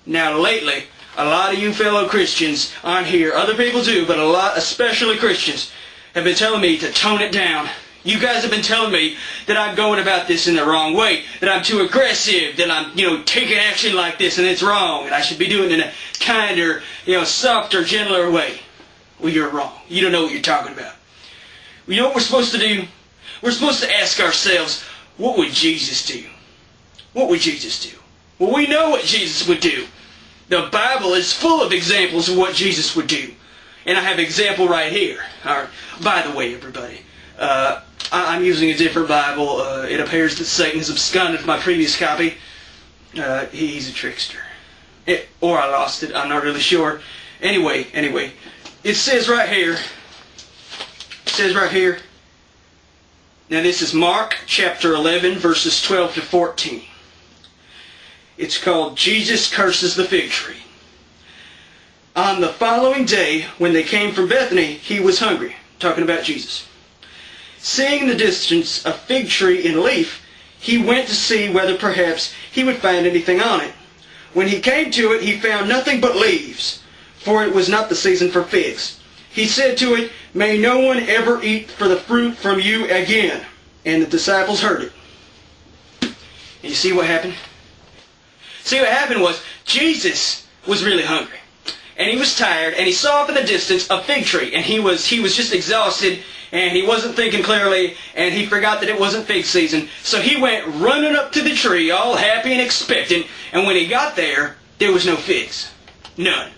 Now lately, a lot of you fellow Christians on here, other people too, but a lot, especially Christians, have been telling me to tone it down. You guys have been telling me that I'm going about this in the wrong way, that I'm too aggressive, that I'm, taking action like this and it's wrong, and I should be doing it in a kinder, softer, gentler way. Well, you're wrong. You don't know what you're talking about. You know what we're supposed to do? We're supposed to ask ourselves, what would Jesus do? What would Jesus do? Well, we know what Jesus would do. The Bible is full of examples of what Jesus would do. And I have an example right here. By the way, everybody, I'm using a different Bible. It appears that Satan has absconded from my previous copy. He's a trickster. Or I lost it. I'm not really sure. Anyway. It says right here. Now this is Mark chapter 11, verses 12 to 14. It's called Jesus Curses the Fig Tree. On the following day, when they came from Bethany, he was hungry. Talking about Jesus. Seeing in the distance a fig tree in leaf, he went to see whether perhaps he would find anything on it. When he came to it, he found nothing but leaves, for it was not the season for figs. He said to it, "May no one ever eat for the fruit from you again." And the disciples heard it. And you see what happened? See, what happened was, Jesus was really hungry. And he was tired, and he saw up in the distance a fig tree, and he was just exhausted, and he wasn't thinking clearly, and he forgot that it wasn't fig season. So he went running up to the tree, all happy and expectant, and when he got there, there was no figs. None.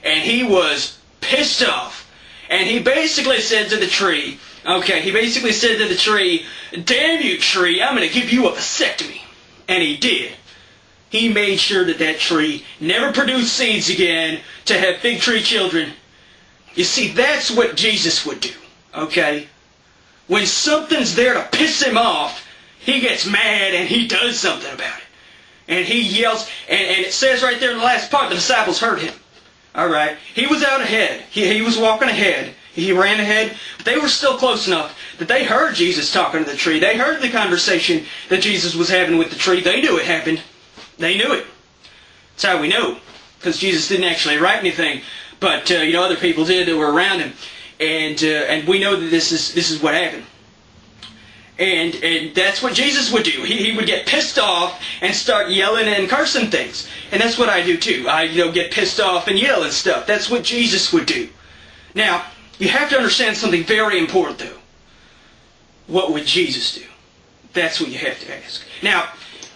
And he was pissed off. And he basically said to the tree, "Damn you, tree, I'm going to give you a vasectomy." And he did. He made sure that that tree never produced seeds again to have fig tree children. You see, that's what Jesus would do, okay? When something's there to piss him off, he gets mad and he does something about it. And he yells, and it says right there in the last part, the disciples heard him. All right? He was out ahead. He was walking ahead. He ran ahead. But they were still close enough that they heard Jesus talking to the tree. They heard the conversation that Jesus was having with the tree. They knew it happened. They knew it. That's how we know. Because Jesus didn't actually write anything. But, other people did that were around him. And we know that this is what happened. And that's what Jesus would do. He would get pissed off and start yelling and cursing things. And that's what I do too. I get pissed off and yell and stuff. That's what Jesus would do. Now, you have to understand something very important though. What would Jesus do? That's what you have to ask. Now,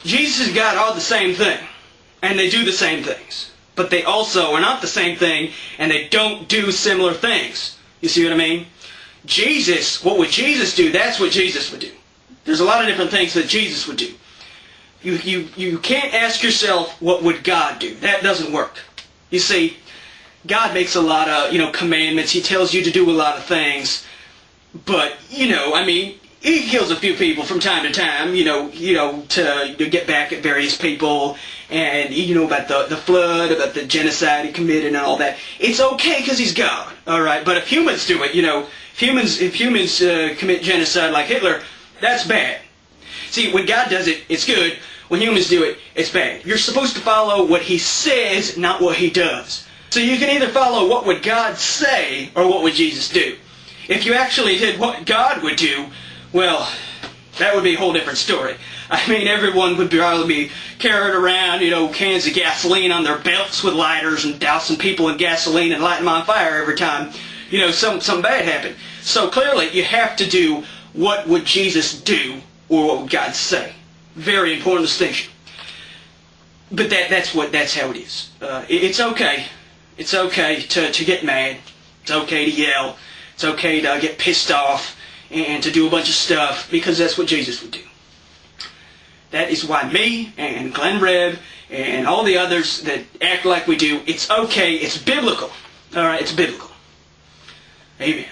Jesus and God are the same thing. And they do the same things. But they also are not the same thing, and they don't do similar things. You see what I mean? Jesus, what would Jesus do? That's what Jesus would do. There's a lot of different things that Jesus would do. You can't ask yourself, what would God do? That doesn't work. You see, God makes a lot of, commandments. He tells you to do a lot of things. But, he kills a few people from time to time, to get back at various people, and about the flood, about the genocide he committed and all that. It's okay because he's God, all right. But if humans do it, if humans commit genocide like Hitler, that's bad. See, when God does it, it's good. When humans do it, it's bad. You're supposed to follow what he says, not what he does. So you can either follow what would God say or what would Jesus do. If you actually did what God would do, well, that would be a whole different story. Everyone would probably be carrying around, cans of gasoline on their belts with lighters and dousing people in gasoline and lighting them on fire every time, something bad happened. So clearly, you have to do what would Jesus do or what would God say. Very important distinction. But that's how it is. It's okay. It's okay to get mad. It's okay to yell. It's okay to get pissed off and to do a bunch of stuff, because that's what Jesus would do. That is why me and Glenn Reb and all the others that act like we do, it's okay, it's biblical. All right, it's biblical. Amen.